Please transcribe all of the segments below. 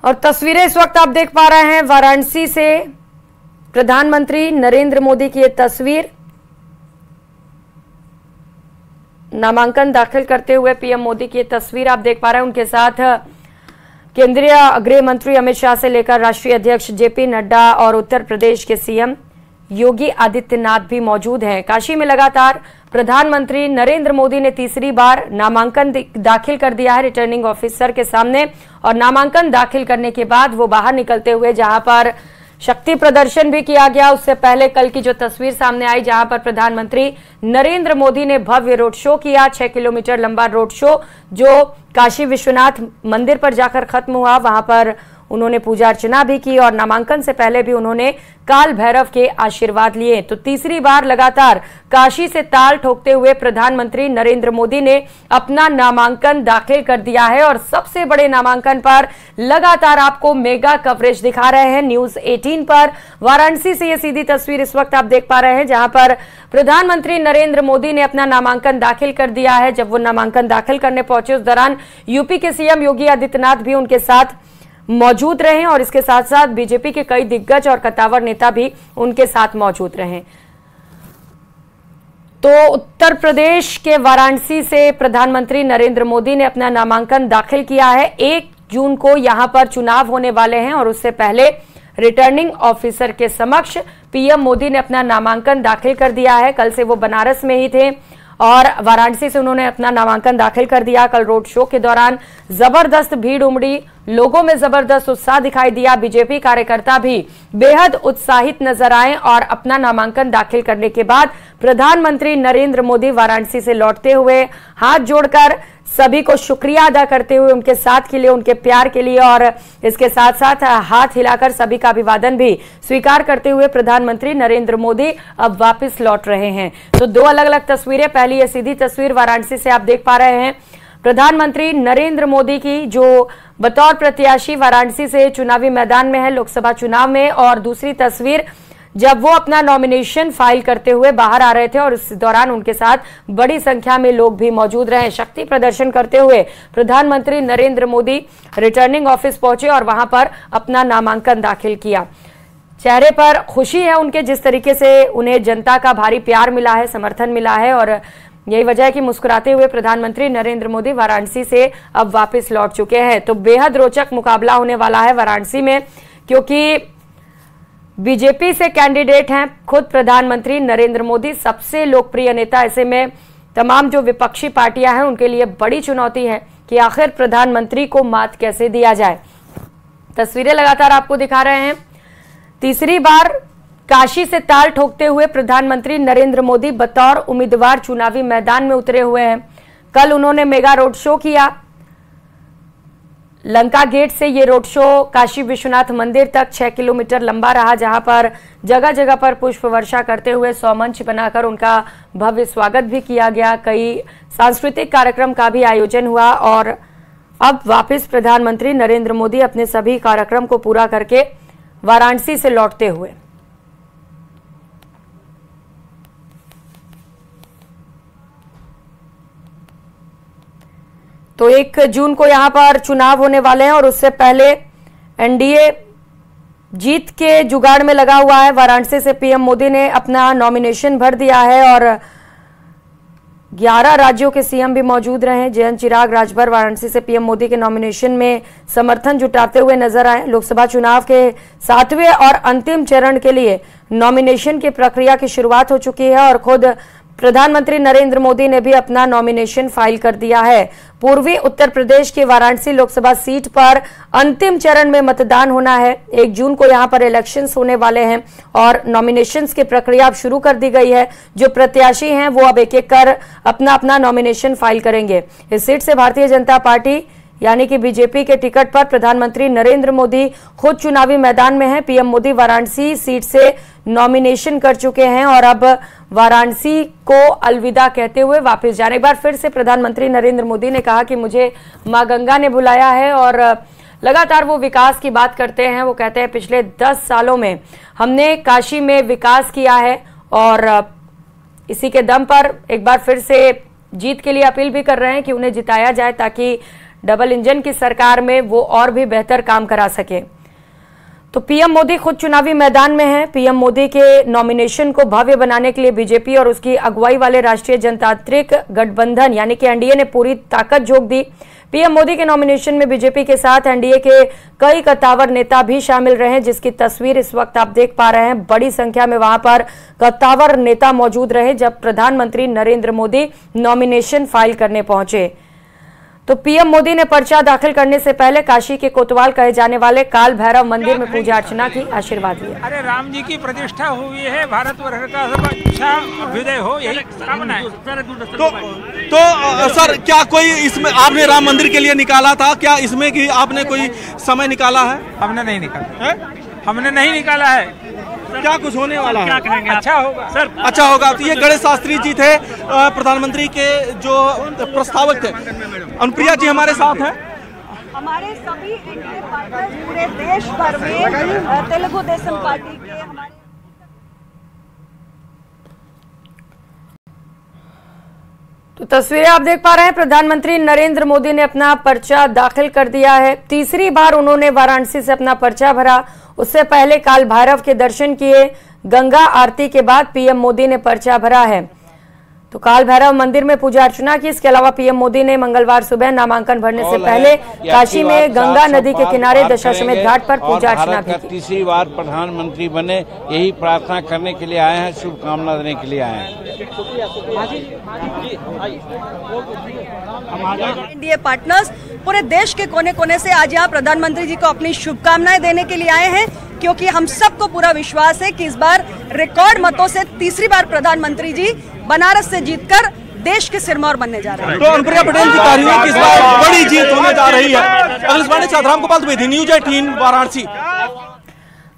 और तस्वीरें इस वक्त आप देख पा रहे हैं वाराणसी से प्रधानमंत्री नरेंद्र मोदी की ये तस्वीर। नामांकन दाखिल करते हुए पीएम मोदी की ये तस्वीर आप देख पा रहे हैं। उनके साथ केंद्रीय गृह मंत्री अमित शाह से लेकर राष्ट्रीय अध्यक्ष जेपी नड्डा और उत्तर प्रदेश के सीएम योगी आदित्यनाथ भी मौजूद हैं। काशी में लगातार प्रधानमंत्री नरेंद्र मोदी ने तीसरी बार नामांकन दाखिल कर दिया है रिटर्निंग ऑफिसर के सामने, और नामांकन दाखिल करने के बाद वो बाहर निकलते हुए जहां पर शक्ति प्रदर्शन भी किया गया, उससे पहले कल की जो तस्वीर सामने आई जहां पर प्रधानमंत्री नरेंद्र मोदी ने भव्य रोड शो किया। 6 किलोमीटर लंबा रोड शो जो काशी विश्वनाथ मंदिर पर जाकर खत्म हुआ। वहां पर उन्होंने पूजा अर्चना भी की और नामांकन से पहले भी उन्होंने काल भैरव के आशीर्वाद लिए। तो तीसरी बार लगातार काशी से ताल ठोकते हुए प्रधानमंत्री नरेंद्र मोदी ने अपना नामांकन दाखिल कर दिया है और सबसे बड़े नामांकन पर लगातार आपको मेगा कवरेज दिखा रहे हैं न्यूज 18 पर। वाराणसी से ये सीधी तस्वीर इस वक्त आप देख पा रहे हैं जहां पर प्रधानमंत्री नरेंद्र मोदी ने अपना नामांकन दाखिल कर दिया है। जब वो नामांकन दाखिल करने पहुंचे उस दौरान यूपी के सीएम योगी आदित्यनाथ भी उनके साथ मौजूद रहे और इसके साथ साथ बीजेपी के कई दिग्गज और कद्दावर नेता भी उनके साथ मौजूद रहे। तो उत्तर प्रदेश के वाराणसी से प्रधानमंत्री नरेंद्र मोदी ने अपना नामांकन दाखिल किया है। 1 जून को यहां पर चुनाव होने वाले हैं और उससे पहले रिटर्निंग ऑफिसर के समक्ष पीएम मोदी ने अपना नामांकन दाखिल कर दिया है। कल से वो बनारस में ही थे और वाराणसी से उन्होंने अपना नामांकन दाखिल कर दिया। कल रोड शो के दौरान जबरदस्त भीड़ उमड़ी, लोगों में जबरदस्त उत्साह दिखाई दिया। बीजेपी कार्यकर्ता भी बेहद उत्साहित नजर आए और अपना नामांकन दाखिल करने के बाद प्रधानमंत्री नरेंद्र मोदी वाराणसी से लौटते हुए हाथ जोड़कर सभी को शुक्रिया अदा करते हुए उनके साथ के लिए, उनके प्यार के लिए और इसके साथ साथ हाथ हिलाकर सभी का अभिवादन भी स्वीकार करते हुए प्रधानमंत्री नरेंद्र मोदी अब वापस लौट रहे हैं। तो 2 अलग अलग तस्वीरें। पहली ये सीधी तस्वीर वाराणसी से आप देख पा रहे हैं प्रधानमंत्री नरेंद्र मोदी की जो बतौर प्रत्याशी वाराणसी से चुनावी मैदान में है लोकसभा चुनाव में, और दूसरी तस्वीर जब वो अपना नॉमिनेशन फाइल करते हुए बाहर आ रहे थे और इस दौरान उनके साथ बड़ी संख्या में लोग भी मौजूद रहे। शक्ति प्रदर्शन करते हुए प्रधानमंत्री नरेंद्र मोदी रिटर्निंग ऑफिस पहुंचे और वहां पर अपना नामांकन दाखिल किया। चेहरे पर खुशी है उनके, जिस तरीके से उन्हें जनता का भारी प्यार मिला है, समर्थन मिला है, और यही वजह है कि मुस्कुराते हुए प्रधानमंत्री नरेंद्र मोदी वाराणसी से अब वापस लौट चुके हैं। तो बेहद रोचक मुकाबला होने वाला है वाराणसी में, क्योंकि बीजेपी से कैंडिडेट हैं खुद प्रधानमंत्री नरेंद्र मोदी, सबसे लोकप्रिय नेता। ऐसे में तमाम जो विपक्षी पार्टियां हैं उनके लिए बड़ी चुनौती है कि आखिर प्रधानमंत्री को मात कैसे दिया जाए। तस्वीरें लगातार आपको दिखा रहे हैं। तीसरी बार काशी से ताल ठोकते हुए प्रधानमंत्री नरेंद्र मोदी बतौर उम्मीदवार चुनावी मैदान में उतरे हुए हैं। कल उन्होंने मेगा रोड शो किया। लंका गेट से ये रोड शो काशी विश्वनाथ मंदिर तक 6 किलोमीटर लंबा रहा, जहां पर जगह जगह पर पुष्प वर्षा करते हुए सौमंच बनाकर उनका भव्य स्वागत भी किया गया। कई सांस्कृतिक कार्यक्रम का भी आयोजन हुआ और अब वापस प्रधानमंत्री नरेंद्र मोदी अपने सभी कार्यक्रम को पूरा करके वाराणसी से लौटते हुए। तो 1 जून को यहां पर चुनाव होने वाले हैं और उससे पहले एनडीए जीत के जुगाड़ में लगा हुआ है। वाराणसी से पीएम मोदी ने अपना नॉमिनेशन भर दिया है और 11 राज्यों के सीएम भी मौजूद रहे। जयंत चिराग राजभर वाराणसी से पीएम मोदी के नॉमिनेशन में समर्थन जुटाते हुए नजर आए। लोकसभा चुनाव के 7वें और अंतिम चरण के लिए नॉमिनेशन की प्रक्रिया की शुरुआत हो चुकी है और खुद प्रधानमंत्री नरेंद्र मोदी ने भी अपना नॉमिनेशन फाइल कर दिया है। पूर्वी उत्तर प्रदेश की वाराणसी लोकसभा सीट पर अंतिम चरण में मतदान होना है। 1 जून को यहां पर इलेक्शंस होने वाले हैं और नॉमिनेशंस की प्रक्रिया अब शुरू कर दी गई है। जो प्रत्याशी हैं वो अब एक एक कर अपना अपना नॉमिनेशन फाइल करेंगे। इस सीट से भारतीय जनता पार्टी यानी कि बीजेपी के टिकट पर प्रधानमंत्री नरेंद्र मोदी खुद चुनावी मैदान में हैं। पीएम मोदी वाराणसी सीट से नॉमिनेशन कर चुके हैं और अब वाराणसी को अलविदा कहते हुए वापस जाने। एक बार फिर से प्रधानमंत्री नरेंद्र मोदी ने कहा कि मुझे मां गंगा ने बुलाया है और लगातार वो विकास की बात करते हैं। वो कहते हैं पिछले 10 सालों में हमने काशी में विकास किया है और इसी के दम पर एक बार फिर से जीत के लिए अपील भी कर रहे हैं कि उन्हें जिताया जाए ताकि डबल इंजन की सरकार में वो और भी बेहतर काम करा सके। तो पीएम मोदी खुद चुनावी मैदान में हैं। पीएम मोदी के नॉमिनेशन को भव्य बनाने के लिए बीजेपी और उसकी अगुवाई वाले राष्ट्रीय जनतांत्रिक गठबंधन यानी कि एनडीए ने पूरी ताकत झोंक दी। पीएम मोदी के नॉमिनेशन में बीजेपी के साथ एनडीए के कई कद्दावर नेता भी शामिल रहे, जिसकी तस्वीर इस वक्त आप देख पा रहे हैं। बड़ी संख्या में वहां पर कद्दावर नेता मौजूद रहे जब प्रधानमंत्री नरेंद्र मोदी नॉमिनेशन फाइल करने पहुंचे। तो पीएम मोदी ने पर्चा दाखिल करने से पहले काशी के कोतवाल कहे जाने वाले काल भैरव मंदिर में पूजा अर्चना की, आशीर्वाद लिया। अरे राम जी की प्रतिष्ठा हुई है, भारतवर्ष का सब अच्छा अभ्युदय हो, यही कामना है। तो सर, क्या कोई इसमें आपने राम मंदिर के लिए निकाला था, क्या इसमें कि आपने कोई समय निकाला है? हमने नहीं निकाला है, हमने नहीं निकाला है। क्या कुछ होने वाला है? क्या कहेंगे? अच्छा होगा सर, अच्छा होगा। तो ये गणेश शास्त्री जी थे, प्रधानमंत्री के जो प्रस्तावक थे। अनुप्रिया जी हमारे साथ हैं। हमारे सभी एनडीए पार्टनर्स पूरे देश भर में तेलुगु देशम पार्टी के हमारे तो तस्वीरें आप देख पा रहे हैं। प्रधानमंत्री नरेंद्र मोदी ने अपना पर्चा दाखिल कर दिया है। तीसरी बार उन्होंने वाराणसी से अपना पर्चा भरा। उससे पहले काल भैरव के दर्शन किए। गंगा आरती के बाद पीएम मोदी ने पर्चा भरा है। तो काल भैरव मंदिर में पूजा अर्चना की। इसके अलावा पीएम मोदी ने मंगलवार सुबह नामांकन भरने से पहले काशी में गंगा नदी के किनारे दशाश्वमेध घाट पर पूजा अर्चना की। तीसरी बार प्रधानमंत्री बने, यही प्रार्थना करने के लिए आए हैं, शुभकामना देने के लिए आए हैं। एनडीए पार्टनर्स पूरे देश के कोने कोने से आज यहाँ प्रधानमंत्री जी को अपनी शुभकामनाएं देने के लिए आए हैं, क्योंकि हम सबको पूरा विश्वास है कि इस बार रिकॉर्ड मतों से तीसरी बार प्रधानमंत्री जी बनारस से जीतकर देश के सिरमौर बनने जा रहे हैं। तो अनुप्रिया पटेल जी कह रही है कि इस बार बड़ी जीत होने जा रही है। अखिलेश पांडे, छात्राम गोपाल द्विवेदी, न्यूज 18 वाराणसी।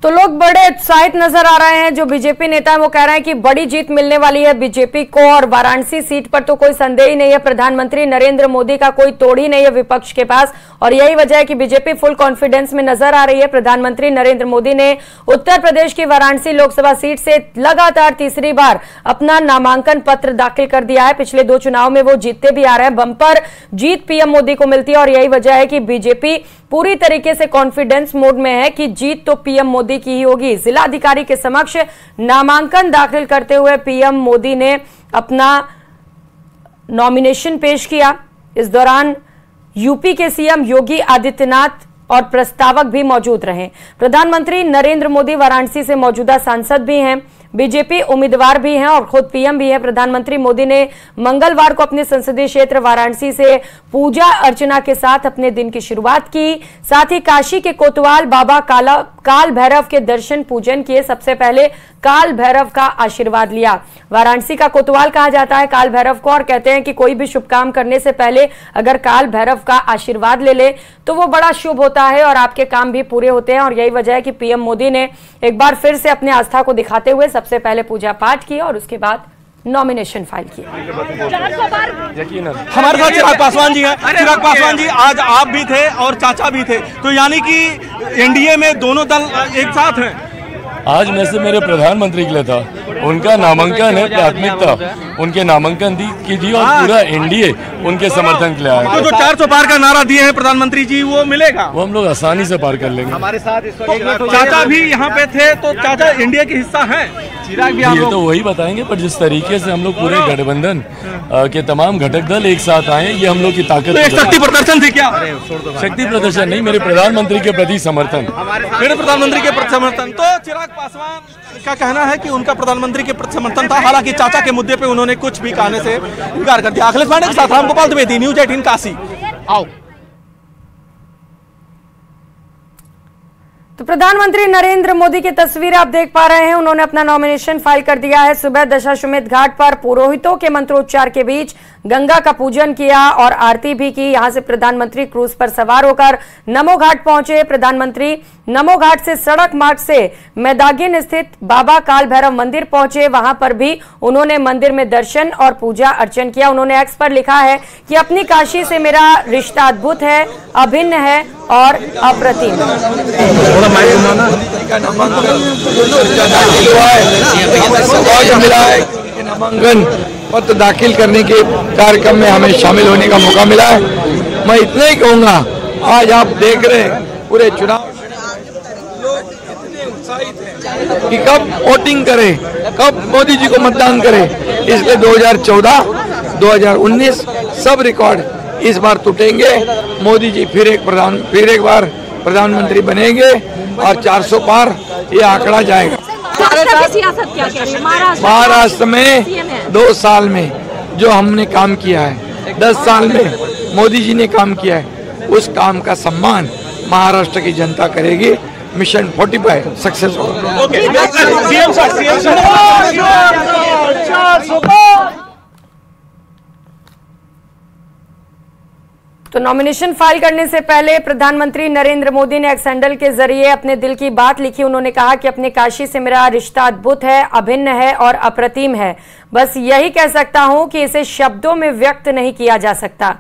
तो लोग बड़े उत्साहित नजर आ रहे हैं। जो बीजेपी नेता है वो कह रहे हैं कि बड़ी जीत मिलने वाली है बीजेपी को, और वाराणसी सीट पर तो कोई संदेह ही नहीं है। प्रधानमंत्री नरेंद्र मोदी का कोई तोड़ ही नहीं है विपक्ष के पास, और यही वजह है कि बीजेपी फुल कॉन्फिडेंस में नजर आ रही है। प्रधानमंत्री नरेंद्र मोदी ने उत्तर प्रदेश की वाराणसी लोकसभा सीट से लगातार तीसरी बार अपना नामांकन पत्र दाखिल कर दिया है। पिछले 2 चुनाव में वो जीतते भी आ रहे हैं। बंपर जीत पीएम मोदी को मिलती है, और यही वजह है कि बीजेपी पूरी तरीके से कॉन्फिडेंस मोड में है कि जीत तो पीएम मोदी की ही होगी। जिलाधिकारी के समक्ष नामांकन दाखिल करते हुए पीएम मोदी ने अपना नॉमिनेशन पेश किया। इस दौरान यूपी के सीएम योगी आदित्यनाथ और प्रस्तावक भी मौजूद रहे। प्रधानमंत्री नरेंद्र मोदी वाराणसी से मौजूदा सांसद भी हैं, बीजेपी उम्मीदवार भी हैं और खुद पीएम भी हैं। प्रधानमंत्री मोदी ने मंगलवार को अपने संसदीय क्षेत्र वाराणसी से पूजा अर्चना के साथ अपने दिन की शुरुआत की। साथ ही काशी के कोतवाल बाबा काल भैरव के दर्शन पूजन किए। सबसे पहले काल भैरव का आशीर्वाद लिया। वाराणसी का कोतवाल कहा जाता है काल भैरव को, और कहते हैं कि कोई भी शुभ काम करने से पहले अगर काल भैरव का आशीर्वाद ले ले तो वो बड़ा शुभ होता है और आपके काम भी पूरे होते हैं। और यही वजह है कि पीएम मोदी ने एक बार फिर से अपने आस्था को दिखाते हुए सबसे पहले पूजा पाठ किया और उसके बाद नॉमिनेशन फाइल किया। हमारे साथ चिराग पासवान जी हैं। चिराग पासवान जी, आज आप भी थे और चाचा भी थे, तो यानी कि एनडीए में दोनों दल एक साथ हैं। आज में से मेरे प्रधानमंत्री के लिए था, उनका नामांकन है, प्राथमिकता उनके नामांकन की थी और पूरा एनडीए उनके समर्थन के लिए आया। तो जो 400 पार का नारा दिए हैं प्रधानमंत्री जी, वो मिलेगा? वो हम लोग आसानी से पार कर लेंगे। हमारे साथ तो चाचा भी यहाँ पे थे, तो चाचा एनडीए का हिस्सा है। चिराग भी ये तो वही बताएंगे, पर जिस तरीके से हम लोग पूरे गठबंधन के तमाम घटक दल एक साथ आए, ये हम लोग की ताकत। शक्ति प्रदर्शन थी क्या? शक्ति प्रदर्शन नहीं, मेरे प्रधानमंत्री के प्रति समर्थन। मेरे प्रधानमंत्री के प्रति समर्थन। तो चिराग पासवान का कहना है कि उनका प्रधानमंत्री के प्रति समर्थन था, हालांकि चाचा के मुद्दे पे उन्होंने कुछ भी कहने से इनकार कर दिया। अखिलेश पांडे के साथ राम गोपाल द्विवेदी, न्यूज 18 काशी। आओ। तो प्रधानमंत्री नरेंद्र मोदी की तस्वीरें आप देख पा रहे हैं। उन्होंने अपना नॉमिनेशन फाइल कर दिया है। सुबह दशाश्वमेध घाट पर पुरोहितों के मंत्रोच्चार के बीच गंगा का पूजन किया और आरती भी की। यहां से प्रधानमंत्री क्रूज पर सवार होकर नमो घाट पहुंचे। प्रधानमंत्री नमो घाट से सड़क मार्ग से मैदागिन स्थित बाबा काल भैरव मंदिर पहुंचे। वहां पर भी उन्होंने मंदिर में दर्शन और पूजा अर्चन किया। उन्होंने एक्स पर लिखा है कि अपनी काशी से मेरा रिश्ता अद्भुत है, अभिन्न है और अप्रतिम। नामांकन पत्र दाखिल करने के कार्यक्रम में हमें शामिल होने का मौका मिला है। मैं इतना ही कहूँगा, आज आप देख रहे हैं पूरे चुनाव लोग इतने उत्साहित हैं कि कब वोटिंग करें, कब मोदी जी को मतदान करें। इसलिए 2014, 2019 सब रिकॉर्ड इस बार टूटेंगे। मोदी जी फिर एक बार प्रधानमंत्री बनेंगे और 400 पार ये आंकड़ा जाएगा। सियासत क्या कह रही है महाराष्ट्र में 2 साल में जो हमने काम किया है, 10 साल में मोदी जी ने काम किया है, उस काम का सम्मान महाराष्ट्र की जनता करेगी। मिशन 45 सक्सेस होगा। तो नॉमिनेशन फाइल करने से पहले प्रधानमंत्री नरेंद्र मोदी ने एक्स हैंडल के जरिए अपने दिल की बात लिखी। उन्होंने कहा कि अपने काशी से मेरा रिश्ता अद्भुत है, अभिन्न है और अप्रतिम है। बस यही कह सकता हूं कि इसे शब्दों में व्यक्त नहीं किया जा सकता।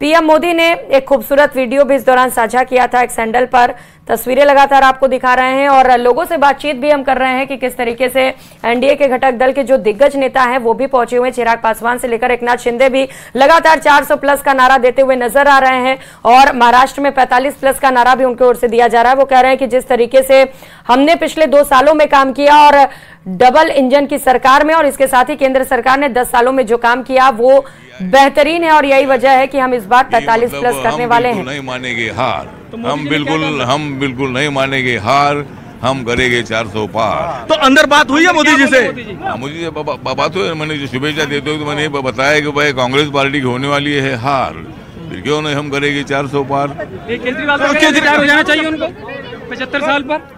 पीएम मोदी ने एक खूबसूरत वीडियो भी इस दौरान साझा किया था एक्स हैंडल पर। तस्वीरें लगातार आपको दिखा रहे हैं और लोगों से बातचीत भी हम कर रहे हैं कि किस तरीके से एनडीए के घटक दल के जो दिग्गज नेता हैं वो भी पहुंचे हुए। चिराग पासवान से लेकर एकनाथ शिंदे भी लगातार 400 प्लस का नारा देते हुए नजर आ रहे हैं और महाराष्ट्र में 45 प्लस का नारा भी उनकी ओर से दिया जा रहा है। वो कह रहे हैं कि जिस तरीके से हमने पिछले 2 सालों में काम किया और डबल इंजन की सरकार में और इसके साथ ही केंद्र सरकार ने 10 सालों में जो काम किया वो बेहतरीन है और यही वजह है कि हम इस बार 45 प्लस करने वाले हैं। नहीं मानेंगे हार, हम बिल्कुल नहीं मानेंगे हार, हम करेंगे 400 पार। तो अंदर बात हुई है मोदी जी से? मोदी जी बात हुई, मैंने जो शुभेच्छा देते हुए तो मैंने बताया कि भाई कांग्रेस पार्टी की होने वाली है हार, फिर क्यों नहीं हम करेंगे 400 पार। केजरीवाल हो जाना चाहिए उनको 75 साल पर।